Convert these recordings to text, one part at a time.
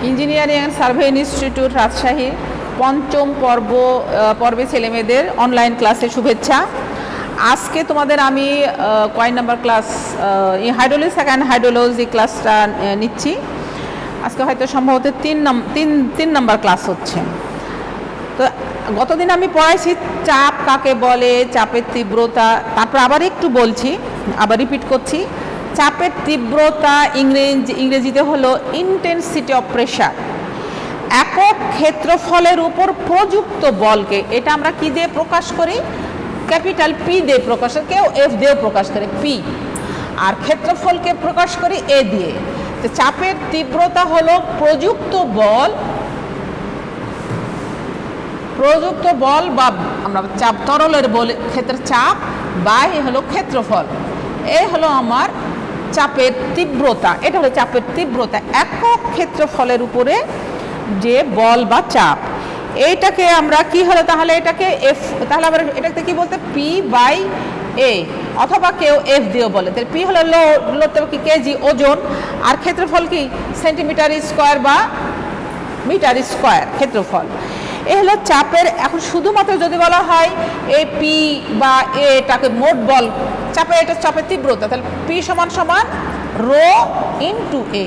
Engineering and survey institute Rajshahi পঞ্চম পর্বে ছেলেমেয়েদের অনলাইন ক্লাসে শুভেচ্ছা। আজকে তোমাদের আমি কয় number class, hydrology second hydrology ক্লাসটা নিচ্ছি। আজকে হয়তো সম্ভবত তিন নাম্বার ক্লাস হচ্ছে। তো গতদিন আমি পড়াইছি চাপ কাকে বলে, চাপের তীব্রতা, তারপর আবার একটু বলছি, আবার রিপিট করছি। চাপের তীব্রতা ইংরেজিতে হলো ইন্টেন্সিটি অফ প্রেশার। একক ক্ষেত্রফলের উপর প্রযুক্ত বলকে এটা আমরা কি দিয়ে প্রকাশ করি? ক্যাপিটাল পি দিয়ে প্রকাশ করি, কেউ এফ দিয়েও প্রকাশ করে, পি। আর ক্ষেত্রফলকে প্রকাশ করি এ দিয়ে। তো চাপের তীব্রতা হলো প্রযুক্ত বল বা আমরা চাপ তরলের ক্ষেত্রে চাপ বা এ হলো ক্ষেত্রফল, এ হলো আমার চাপের তীব্রতা। এটা হলো চাপের তীব্রতা, একক ক্ষেত্রফলের উপরে যে বল বা চাপ। এইটাকে আমরা কি হলো তাহলে এটাকে এফ, তাহলে আবার এটাকে কি বলতে, পি বাই এ, অথবা কেউ এফ দিয়েও বলে। তাহলে পি হলো লোড কি কেজি ওজন, আর ক্ষেত্রফল কি সেন্টিমিটার স্কোয়ার বা মিটার স্কোয়ার ক্ষেত্রফল। এ হলো চাপের। এখন শুধুমাত্র যদি বলা হয় এ পি বা এটাকে মোট বল চাপে, এটা চাপের তীব্রতা, তাহলে পি সমান সমান রো ইনটু এ,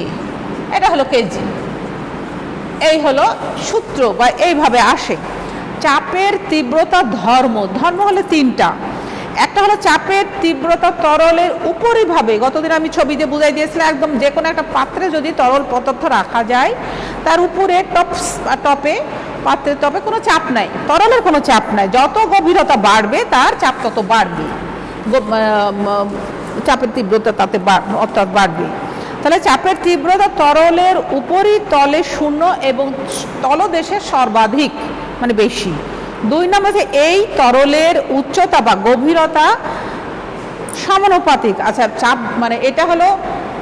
এটা হলো কেজি। এই হলো সূত্র বা এইভাবে আসে। চাপের তীব্রতা ধর্ম হলো তিনটা। একটা হলো চাপের তীব্রতা তরলের উপরিভাবে, গতদিন আমি ছবিতে বুঝাই দিয়েছিলাম, একদম যে কোনো একটা পাত্রে যদি তরল পদার্থ রাখা যায় তার উপরে পাত্রের টপে কোনো চাপ নাই, তরলের কোনো চাপ নাই। যত গভীরতা বাড়বে তার চাপ তত বাড়বে, চাপের তীব্রতা তাতে অর্থাৎ বাড়বে। তাহলে চাপের তীব্রতা তরলের উপরিতলে শূন্য এবং তলদেশে সর্বাধিক মানে বেশি। দুই নম্বরে এই তরলের উচ্চতা বা গভীরতা সমানুপাতিক। আচ্ছা, চাপ মানে এটা হলো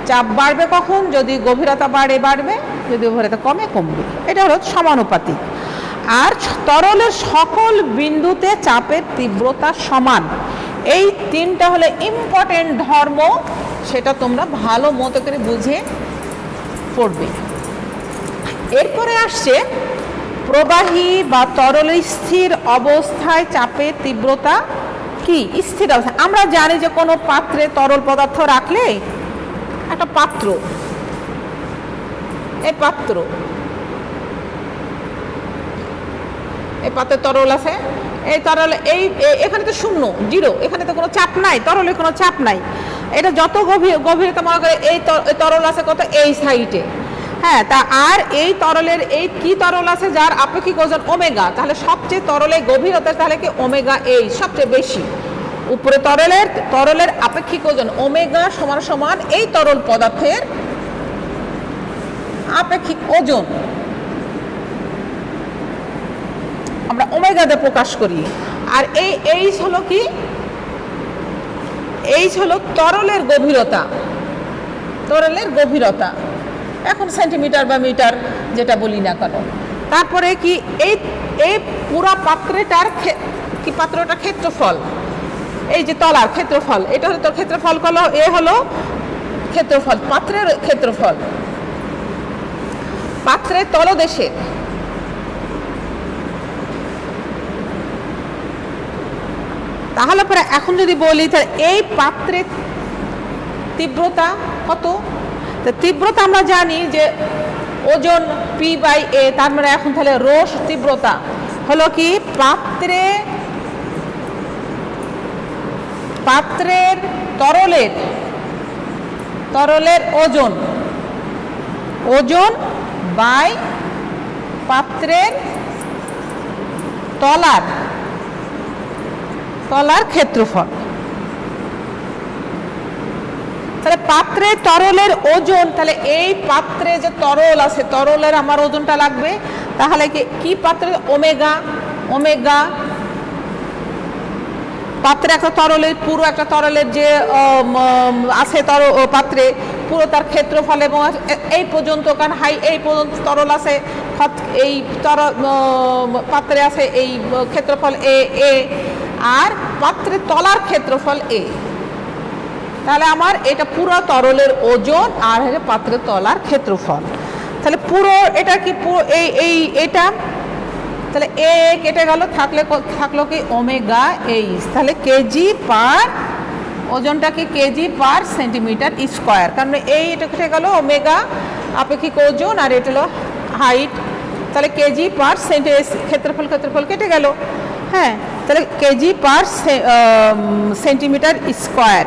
চাপ বাড়বে কখন? যদি গভীরতা বাড়বে, যদি গভীরতা কমবে। এটা হলো সমানুপাতিক। আর তরলের সকল বিন্দুতে চাপের তীব্রতা সমান। এই তিনটা হলো ইম্পর্টেন্ট ধর্ম, সেটা তোমরা ভালো মতো করে বুঝে পড়বে। এরপরে আসছে প্রবাহী বা তরলের স্থির অবস্থায় চাপের তীব্রতা কি? স্থির অবস্থা। আমরা জানি যে কোনো পাত্রে তরল পদার্থ রাখলে, একটা পাত্র, এই পাত্রে তরল আছে, এই তরল এখানে তো শূন্য, জিরো, এখানে তো কোনো চাপ নাই, তরলের কোনো চাপ নাই। এটা যত গভীরতা মনে করে এই তরল আছে কত, এই সাইডে, হ্যাঁ। তা আর এই তরলের এই কি তরল আছে যার আপেক্ষিক ওজন ওমেগা, তাহলে সবচেয়ে তরলের গভীরতা তাহলে কি ওমেগা এই সবচেয়ে বেশি। উপরে তরলের আপেক্ষিক ওজন ওমেগা সমান সমান এই তরল পদার্থের আপেক্ষিক ওজন, আমরা ওমেগা দিয়ে প্রকাশ করি। আর এই হলো কি, এই হলো তরলের গভীরতা, এখন সেন্টিমিটার বা মিটার যেটা বলি না কেন। তারপরে কি এই পুরা পাত্রটার কি, পাত্রটা ক্ষেত্রফল, এই যে তলার ক্ষেত্রফল, এটা হলো তোর ক্ষেত্রফল, এ হলো ক্ষেত্রফল, পাত্রের ক্ষেত্রফল, পাত্রের তলদেশের। তাহলে পরে এখন যদি বলি তাহলে এই পাত্রের তীব্রতা কত? তো তীব্রতা আমরা জানি যে ওজন পি বাই এ, তার মানে এখন তাহলে রো তীব্রতা হলো কি পাত্রের তরলের ওজন বাই পাত্রের তলার ক্ষেত্রফল। তাহলে পাত্রে তরলের ওজন, তাহলে এই পাত্রে যে তরল আছে, তরলের আমার ওজনটা লাগবে, তাহলে কি পাত্রে ওমেগা পাত্রে একটা তরলের, পুরো একটা তরলের যে আছে পাত্রে পুরো তার ক্ষেত্রফল, এবং এই পর্যন্ত কারণ এই পর্যন্ত তরল আছে, এই পাত্রে আছে এই ক্ষেত্রফল এ, আর পাত্রের তলার ক্ষেত্রফল এ। তাহলে আমার এটা পুরো তরলের ওজন আর পাত্রের তলার ক্ষেত্রফল। তাহলে পুরো এটা কি পুরো এই এটা, তাহলে এ কেটে গেল, থাকলো কি ওমেগা এইচ। তাহলে কেজি পার, ওজনটা কি কেজি পার সেন্টিমিটার স্কোয়ার, কারণ এটা কেটে গেল ওমেগা আপেক্ষিক ওজন, আর এটা হলো হাইট। তাহলে কেজি পার ক্ষেত্রফল কেটে গেল। হ্যাঁ, তাহলে কেজি পার সেন্টিমিটার স্কোয়ার।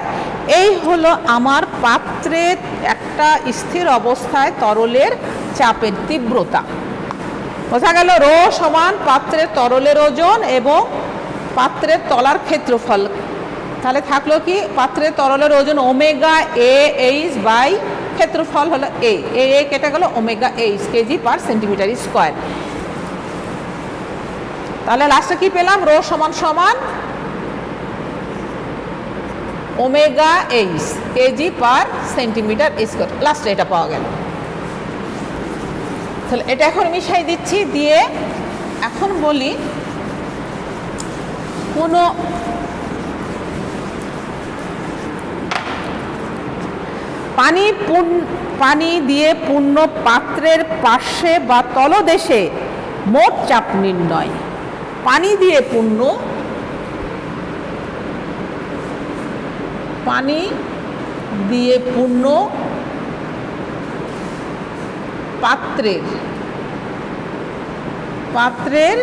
এই হলো আমার পাত্রের একটা স্থির অবস্থায় তরলের চাপের তীব্রতা। বোঝা গেল? রো সমান পাত্রের তরলের ওজন এবং পাত্রের তলার ক্ষেত্রফল। তাহলে থাকলো কি পাত্রের তরলের ওজন ওমেগা এ এইচ বাই ক্ষেত্রফল হলো এ কেটে গেল ওমেগা এইচ কেজি পার সেন্টিমিটার স্কোয়ার। তাহলে লাস্টে কি পেলাম? রো সমান ওমেগা এইচ কেজি পার সেন্টিমিটার স্কোয়ার। লাস্টে এটা পাওয়া গেল। তাহলে এটা এখন মিশাই দিচ্ছি, দিয়ে এখন বলি কোনো পানি দিয়ে পূর্ণ পাত্রের পার্শ্বে বা তলদেশে মোট চাপ নির্ণয়। পানি দিয়ে পূর্ণ পাত্রের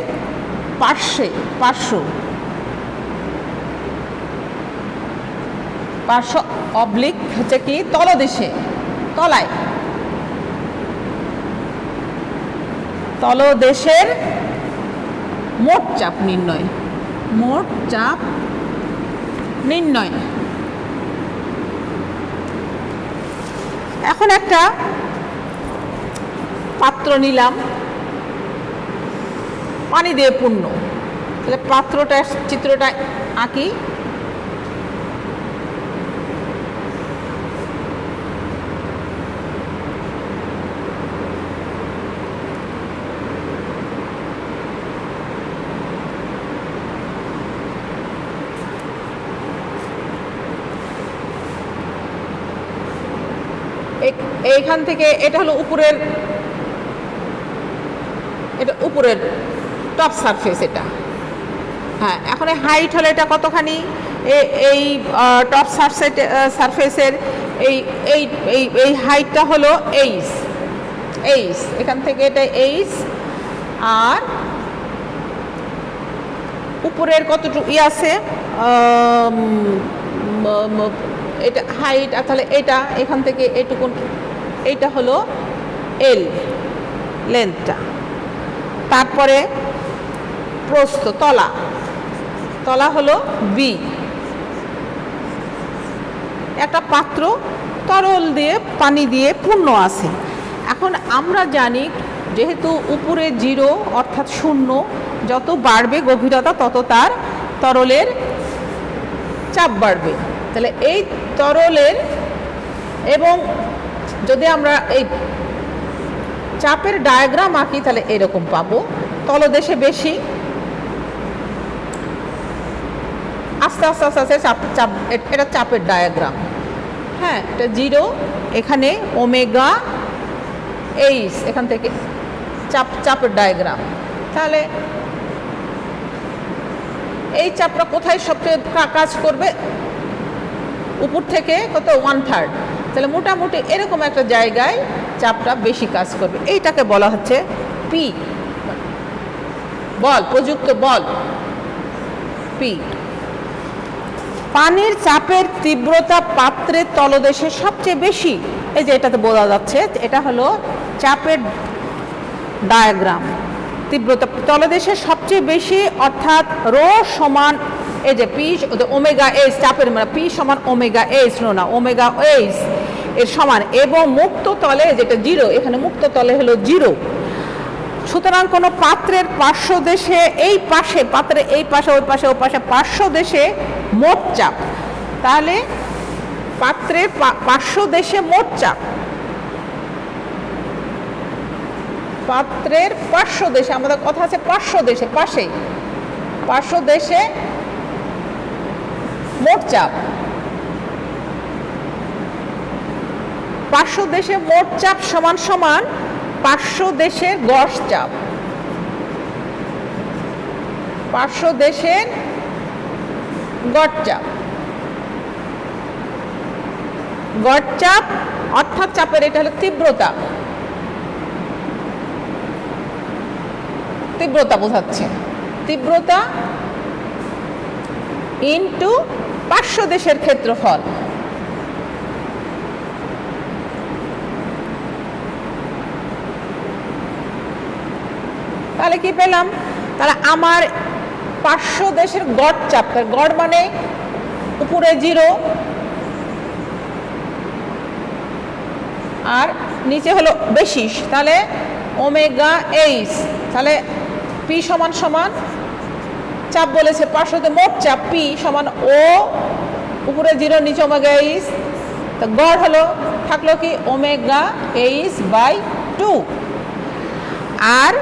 পার্শ্ব অবলিক হচ্ছে কি তলদেশে, তলদেশের মোট চাপ নির্ণয়। এখন একটা পাত্র নিলাম পানি দিয়ে পূর্ণ, তাহলে চিত্রটা আঁকি। এইখান থেকে এটা হলো উপরের টপ সারফেস এটা। হ্যাঁ, এখন হাইট হলো এটা কতখানি, এই টপ সারফেসের এই হাইটটা হলো এইচ, এখান থেকে এটা এইচ, আর উপরের কতটুকু আছে এটা হাইট, তাহলে এটা এখান থেকে এইটুকুন, এইটা হলো এল লেন্থটা। তারপরে প্রস্থ, তলা হলো বি। একটা পাত্র তরল দিয়ে পানি দিয়ে পূর্ণ আছে। এখন আমরা জানি যেহেতু উপরে 0 অর্থাৎ 0, যত বাড়বে গভীরতা তত তার তরলের চাপ বাড়বে। তাহলে এই তরলের, এবং যদি আমরা এই চাপের ডায়াগ্রাম আঁকি তাহলে এরকম পাবো, তলদেশে বেশি, আস্তে আস্তে চাপ, এটা চাপের ডায়াগ্রাম। হ্যাঁ, এটা 0, এখানে ওমেগা এইচ, এখান থেকে চাপের ডায়াগ্রাম। তাহলে এই চাপটা কোথায় সবচেয়ে কাজ করবে? উপর থেকে কত 1/3, তাহলে মোটামুটি এরকম একটা জায়গায় চাপটা বেশি কাজ করবে। এইটাকে বলা হচ্ছে পি, প্রযুক্ত বল পি। পানির চাপের তীব্রতা পাত্রের তলদেশে সবচেয়ে বেশি, এই যে এটাতে বোঝা যাচ্ছে, এটা হলো চাপের ডায়াগ্রাম। তীব্রতা তলদেশে সবচেয়ে বেশি, অর্থাৎ রো সমান এই যে পি ওমেগা এইচ, চাপের মানে পি সমান ওমেগা এইচ, না ওমেগা এইচ এর সমান, এবং মুক্ত তলে যেটা 0, এখানে মুক্ত তলে হলো 0। সুতরাং কোনো পাত্রের পার্শ্ব দেশে, এই পাশে পাত্রের এই পাশে ওই পাশে ও পাশে পার্শ্ব দেশে মোট চাপ, তাহলে পাত্রের পার্শ্ব দেশে মোট চাপ, পাত্রের পার্শ্ব দেশে, আমাদের কথা আছে পার্শ্ব দেশে, পার্শ্ব দেশে মোট চাপ, পার্শ্ব দেশে মোট চাপ সমান 500 দেশের গড় চাপ, 500 দেশের গড় চাপ, গড় চাপ অর্থাৎ চাপের এটা হলো তীব্রতা, তীব্রতা বোঝাচ্ছে, তীব্রতা ইনটু 500 দেশের ক্ষেত্রফল। তাহলে কি পেলাম? তাহলে আমার 500 দেশের গড় চাপ, তার গড় মানে উপরে 0 আর নিচে হলো বেশিস, তাহলে ওমেগা এইচ, তাহলে পি সমান সমান চাপ বলেছে 500 তে মোট চাপ পি সমান ও উপরে 0 নিচে ওমেগা এইচ, তো গড় হলো থাকলো কি ওমেগা এইচ বাই 2। আর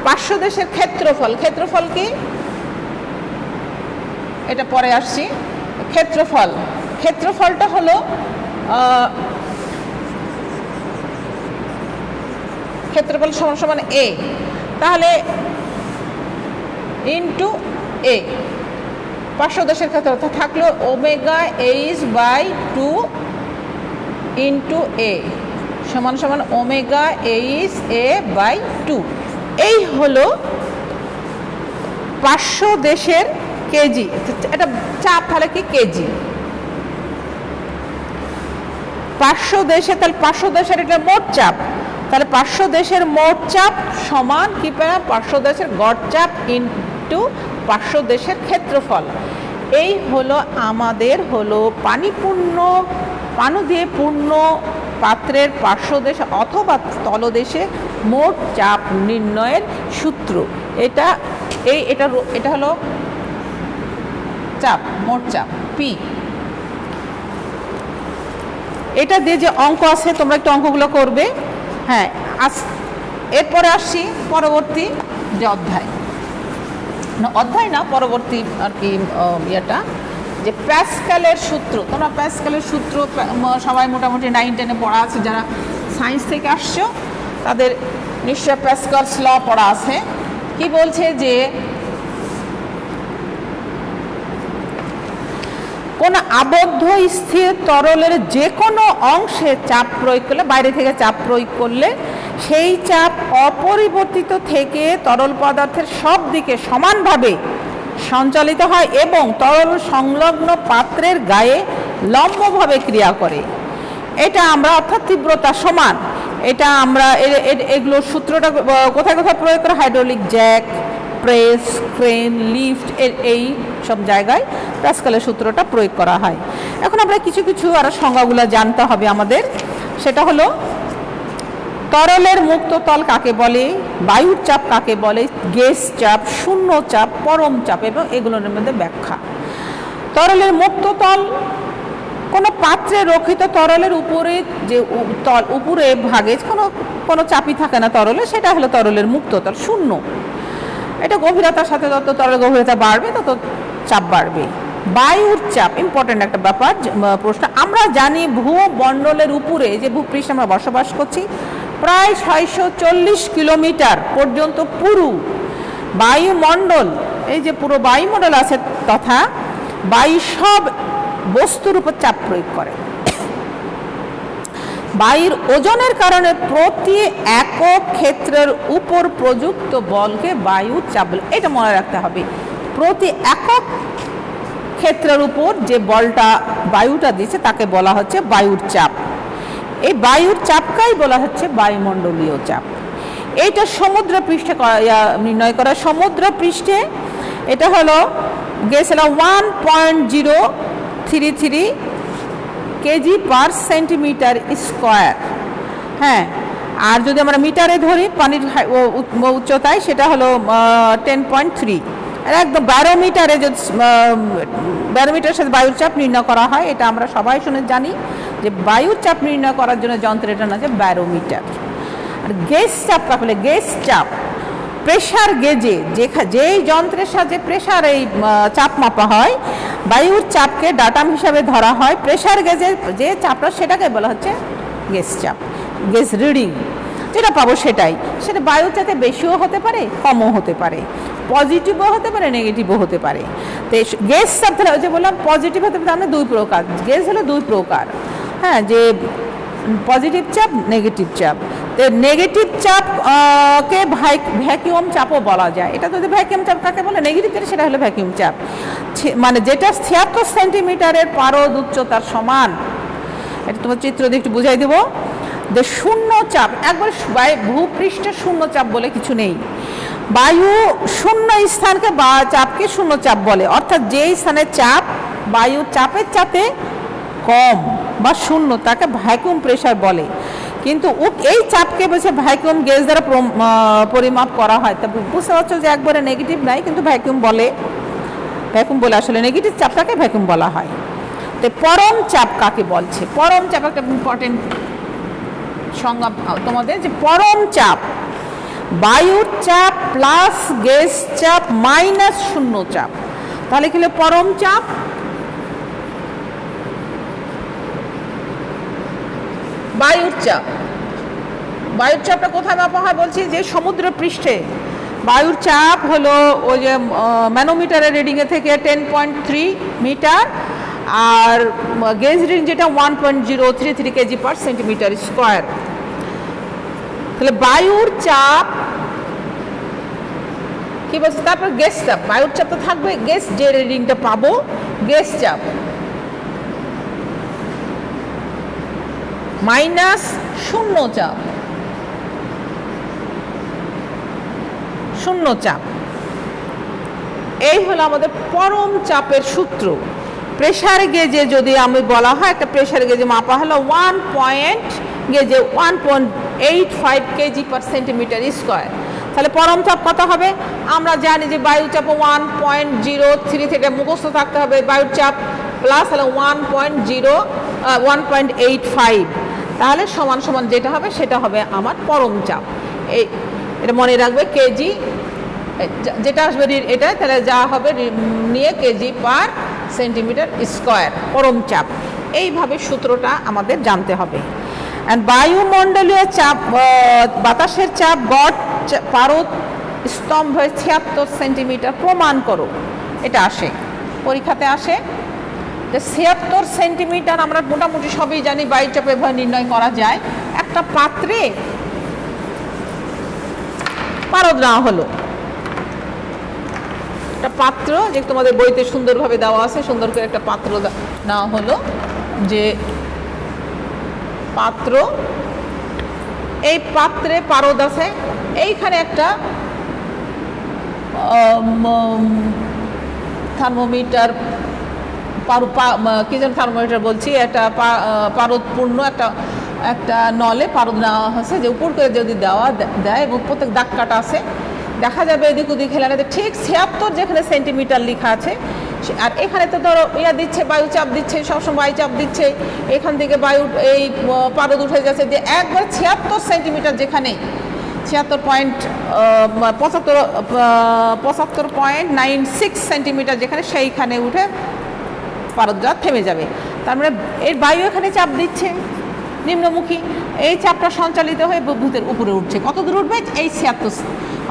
500 দেশের ক্ষেত্রফল, ক্ষেত্রফল কি এটা পরে আসছি, ক্ষেত্রফল, ক্ষেত্রফলটা হলো ক্ষেত্রফল সমান সমান এ, তাহলে ইনটু এ, 500 দেশের ক্ষেত্রফল থাকলো omega H by 2 into a সমান সমান ওমেগা এইচ এ বাই 2। এই হলো 500 দেশের কেজি, এটা চাপ, তাহলে কি কেজি 500 দেশে, তাহলে 500 দেশের এটা মোট চাপ, তাহলে 500 দেশের মোট চাপ সমান কি পেলাম 500 দেশের গড় চাপ ইনটু 500 দেশের ক্ষেত্রফল। এই হলো আমাদের হলো পানিপূর্ণ, পানি দিয়ে পূর্ণ পাত্রের 500 দেশ অথবা তলদেশে মোট চাপ নির্ণয়ের সূত্র। এটা এটা হলো চাপ, মোট চাপ পি। এটা দিয়ে যে অঙ্ক আছে তোমরা একটু অঙ্কগুলো করবে। হ্যাঁ, এরপরে আসছি পরবর্তী যে অধ্যায়, না অধ্যায় না পরবর্তী আর কি ইয়েটা, যে প্যাসকেলের সূত্র। তোমরা প্যাসকেলের সূত্র সবাই মোটামুটি 9-10-এ পড়া আছে, যারা সায়েন্স থেকে আসছো তাদের নিশ্চয় প্যাসকেলস ল পড়া আছে। কি বলছে যে কোন আবদ্ধ স্থির তরলের যে কোনো অংশে চাপ প্রয়োগ করলে, বাইরে থেকে চাপ প্রয়োগ করলে সেই চাপ অপরিবর্তিত থেকে তরল পদার্থের সব দিকে সমানভাবে সঞ্চালিত হয় এবং তরল সংলগ্ন পাত্রের গায়ে লম্বভাবে ক্রিয়া করে। এটা আমরা অর্থাৎ তীব্রতা সমান, এটা আমরা এগুলোর সূত্রটা কোথায় কোথায় প্রয়োগ করা, hydraulic Jack, press, crane, lift এই সব জায়গায় প্যাসকেলের সূত্রটা প্রয়োগ করা হয়। এখন আমরা কিছু কিছু আরো সংজ্ঞাগুলো জানতে হবে আমাদের। সেটা হলো তরলের মুক্ত তল কাকে বলে, বায়ুর চাপ কাকে বলে, গ্যাস চাপ, শূন্য চাপ, পরম চাপ এবং এগুলোর মধ্যে ব্যাখ্যা। তরলের মুক্ত তল কোনো পাত্রে রক্ষিত তরলের উপরে যে উপরে ভাগে কোনো চাপই থাকে না তরলে, সেটা হলো তরলের মুক্ত তল, শূন্য। এটা গভীরতার সাথে যত তরলের গভীরতা বাড়বে তত চাপ বাড়বে। বায়ুর চাপ ইম্পর্টেন্ট একটা ব্যাপার, প্রশ্ন। আমরা জানি ভূমণ্ডলের উপরে যে ভূপৃষ্ঠে আমরা বসবাস করছি প্রায় 640 কিলোমিটার পর্যন্ত পুরো বায়ুমণ্ডল, এই যে পুরো বায়ুমণ্ডল আছে তথা বায়ু সব বস্তুর উপর চাপ প্রয়োগ করে। বায়ুর ওজনের কারণে প্রতি একক ক্ষেত্রের উপর প্রযুক্ত বলকে বায়ুর চাপ বলে। এটা মনে রাখতে হবে, প্রতি একক ক্ষেত্রের উপর যে বলটা বায়ুটা দিচ্ছে তাকে বলা হচ্ছে বায়ুর চাপ। এই বায়ুর চাপকেই বলা হচ্ছে বায়ুমণ্ডলীয় চাপ। এইটা সমুদ্র পৃষ্ঠে নির্ণয় করা, সমুদ্র পৃষ্ঠে এটা হলো গেছিল 1.033 কেজি পার সেন্টিমিটার স্কোয়ার। হ্যাঁ, আর যদি আমরা মিটারে ধরি পানির উচ্চতায় সেটা হলো 10.3। একদম ব্যারোমিটারে যদি ব্যারোমিটারের সাথে বায়ুর চাপ নির্ণয় করা হয়, এটা আমরা সবাই শুনে জানি যে বায়ুর চাপ নির্ণয় করার জন্য যন্ত্রের নাম হচ্ছে ব্যারোমিটার। আর গেজ চাপ কাকে বলে, গেজ চাপ প্রেশার গেজে যেই যন্ত্রের সাহায্যে প্রেশার এই চাপ মাপা হয়, বায়ুর চাপকে ডাটাম হিসাবে ধরা হয়। প্রেশার গেজে যে চাপটা সেটাকে বলা হচ্ছে গেজ চাপ, গেজ রিডিং। যেটা পাবো সেটাই, সেটা বায়ুর চাপে বেশিও হতে পারে কমও হতে পারে, পজিটিভও হতে পারে নেগেটিভও হতে পারে। তো গ্যাস চাপ তাহলে যে বললাম পজিটিভ হতে পারে, আমরা দুই প্রকার গ্যাস হলো দুই প্রকার, হ্যাঁ, যে পজিটিভ চাপ নেগেটিভ চাপ। তো নেগেটিভ চাপ কে ভ্যাকিউম চাপও বলা যায়। এটা যদি ভ্যাকিউম চাপ কাকে বলে, নেগেটিভ যেটা সেটা হলো ভ্যাকিউম চাপ, মানে যেটা 76 সেন্টিমিটারের পারদ উচ্চতার সমান। এটা তোমার চিত্র দিয়ে একটু বুঝাই দেবো যে শূন্য চাপ, একবার ভূপৃষ্ঠে শূন্য চাপ বলে কিছু নেই। বায়ু শূন্য স্থানকে বা চাপকে শূন্য চাপ বলে, অর্থাৎ যেই স্থানে চাপ বায়ু চাপের চাপে কম বা শূন্য তাকে ভ্যাকুয়াম প্রেসার বলে। কিন্তু এই চাপকে বলছে ভ্যাকুয়াম গ্যাস দ্বারা পরিমাপ করা হয়। তা বুঝতে পারছো যে একবারে নেগেটিভ নাই, কিন্তু ভ্যাকুয়াম বলে আসলে নেগেটিভ চাপটাকে ভ্যাকুয়াম বলা হয়। তো পরম চাপ কাকে বলছে? পরম চাপ একটা ইম্পর্টেন্ট সংজ্ঞা তোমাদের, যে পরম চাপ বায়ুর চাপ প্লাস গ্যাস চাপ মাইনাস শূন্য চাপ। তাহলে কি হলো পরম চাপ? বায়ুর চাপটা কোথায় মাপা হয় বলছি? যে সমুদ্র পৃষ্ঠে বায়ুর চাপ হলো ওই যে ম্যানোমিটারের রিডিংয়ে থেকে 10.3 মিটার, আর গেজ রিডিং যেটা 1.033 কেজি পার সেন্টিমিটার স্কোয়ার। তাহলে বায়ুর চাপ কি বলছে? তারপর গ্যাস চাপ, বায়ুর চাপ তো থাকবে, গ্যাস যে রিডিংটা পাবো গ্যাস চাপ মাইনাস শূন্য চাপ। এই হলো আমাদের পরম চাপের সূত্র। প্রেসার গেজে যদি আমি বলা হয়, একটা প্রেসার গেজে মাপা হলো 1.85 কেজি পার সেন্টিমিটার স্কোয়ার। তাহলে পরম চাপ কত হবে? আমরা জানি যে বায়ু চাপ 1.03 থেকে মুখস্থ থাকতে হবে, বায়ুর চাপ প্লাস হলো 1.85, তাহলে সমান সমান যেটা হবে সেটা হবে আমার পরম চাপ। এটা মনে রাখবে, কেজি যেটা আসবে এটা, তাহলে যা হবে নিয়ে কেজি পার সেন্টিমিটার স্কোয়ার পরম চাপ। এইভাবে সূত্রটা আমাদের জানতে হবে। অ্যান্ড বায়ুমণ্ডলীয় চাপ, বাতাসের চাপ গড় পারদ স্তম্ভে 76 সেন্টিমিটার প্রমাণ করো। এটা আসে পরীক্ষাতে, আসে যে 76 সেন্টিমিটার। আমরা মোটামুটি সবই জানি বায়ু চাপ এভাবে নির্ণয় করা যায়। একটা পাত্রে পারদ নেওয়া হলো, একটা পাত্র যে তোমাদের বইতে সুন্দরভাবে দেওয়া আছে, সুন্দর করে একটা পাত্র নেওয়া হলো, যে পাত্র, এই পাত্রে পারদ আছে, এইখানে একটা থার্মোমিটার, কি যেন থার্মোমিটার বলছি, একটা পারদপূর্ণ একটা নলে পারদ নেওয়া হয়েছে, যে উপর করে যদি দেয় এবং প্রত্যেক দাগ কাটা আছে, দেখা যাবে এদিক ওদিক হেলানে ঠিক 76 যেখানে সেন্টিমিটার লেখা আছে। আর এখানে তো ধরো দিচ্ছে, বায়ু চাপ দিচ্ছে, সবসময় বায়ু চাপ দিচ্ছে, এখান থেকে বায়ু এই পারদ উঠে যাচ্ছে, যে একবার 76 সেন্টিমিটার যেখানে 75.96 সেন্টিমিটার যেখানে, সেইখানে উঠে পারদটা থেমে যাবে। তার মানে এই বায়ু এখানে চাপ দিচ্ছে নিম্নমুখী, এই চাপটা সঞ্চালিত হয়ে ভূতের উপরে উঠছে। কত দূর উঠবে? এই 76,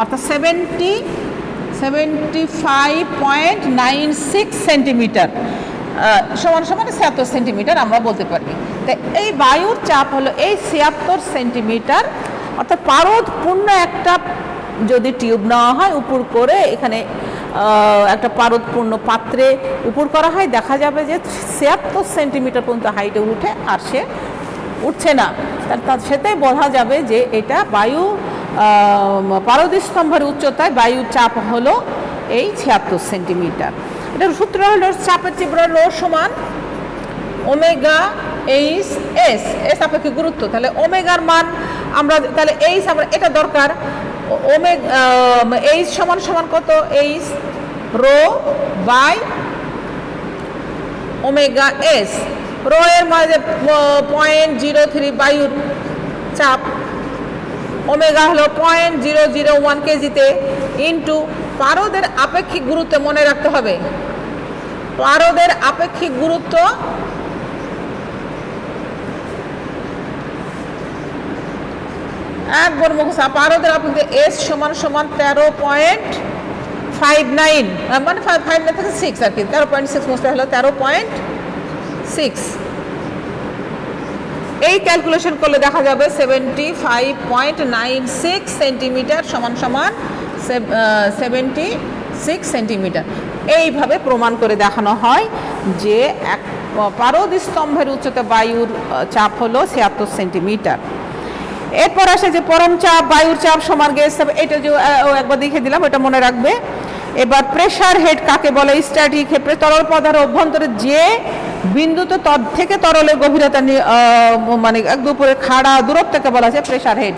অর্থাৎ 75.96 সেন্টিমিটার সমান 76 সেন্টিমিটার আমরা বলতে পারি। তাই এই বায়ুর চাপ হলো এই 76 সেন্টিমিটার, অর্থাৎ পারদপূর্ণ একটা যদি টিউব নেওয়া হয় উপর করে, এখানে একটা পারদপূর্ণ পাত্রে উপর করা হয়, দেখা যাবে যে 76 সেন্টিমিটার পর্যন্ত হাইটে উঠে, আর সে উঠছে না। তার সেটাই বোঝা যাবে যে এটা বায়ু পারদস্তম্ভের উচ্চতায় বায়ু চাপ হলো এই 76 সেন্টিমিটার। এটার সূত্র হলো চাপের তীব্র রো সমান ওমেগা এইচ এস, এস আপেক্ষিক গুরুত্ব। তাহলে ওমেগার মান আমরা, তাহলে এইচ আমরা, এটা দরকার, এইচ সমান কত? H rho by omega S. Rho এর মাঝে 0.03 বায়ুর চাপ, ওমেগা হলো 0.001 কেজিতে, ইন্টু পারদের আপেক্ষিক গুরুত্ব। মনে রাখতে হবে পারদের আপেক্ষিক গুরুত্ব একবার মুখস্থ। পারদের আপনাদের এস সমান সমান 13.59, মানে 5 থেকে 6 আর কি, 13.6 মুছতে হলো 13.6। এই ক্যালকুলেশন করলে দেখা যাবে 75.96 সেন্টিমিটার সমান সমান 76 সেন্টিমিটার। এইভাবে প্রমাণ করে দেখানো হয় যে এক পারদ স্তম্ভের উচ্চতা বায়ুর চাপ হলো 76 সেন্টিমিটার। এরপর আসে যে পরম চাপ, বায়ুর চাপ সমান গ্যাস চাপ, এটা যে একবার দেখে দিলাম, এটা মনে রাখবে। এবার প্রেসার হেড কাকে বলে? স্ট্যাটিক হেড, তরল পদার্থের অভ্যন্তরে যে বিন্দুতে থেকে তরলের গভীরতা মানে একদম উপরে খাড়া দূরত্বকে বলা যায় প্রেসার হেড।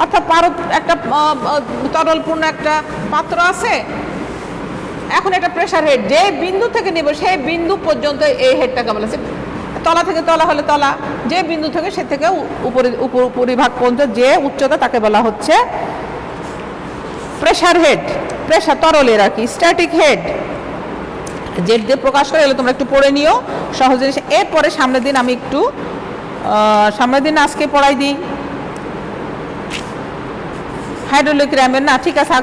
অর্থাৎ পারদ একটা তরলপূর্ণ একটা পাত্র আছে, এখন এটা প্রেসার হেড, যে বিন্দু থেকে নেব সেই বিন্দু পর্যন্ত এই হেডটাকে বলা যায়। তলা থেকে তলা হলে তলা, যে বিন্দু থেকে সে থেকে উপরিভাগ পর্যন্ত যে উচ্চতা তাকে বলা হচ্ছে প্রেসার হেড। প্রেসার তরলের আর কি। স্ট্যাটিক হেড জেড দিয়ে প্রকাশ করে, এলে তোমরা একটু পড়ে নিও সহজ জিনিস। এরপরে সামনের দিন আমি একটু সামনের দিন আজকে পড়াই দিই হাইড্রোলিক র্যামের। না ঠিক আছে,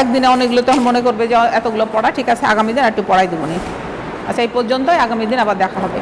একদিনে অনেকগুলো তখন মনে করবে যে এতগুলো পড়া, ঠিক আছে আগামী দিন একটু পড়াই দেবো নি। আচ্ছা এই পর্যন্তই, আগামী দিন আবার দেখা হবে।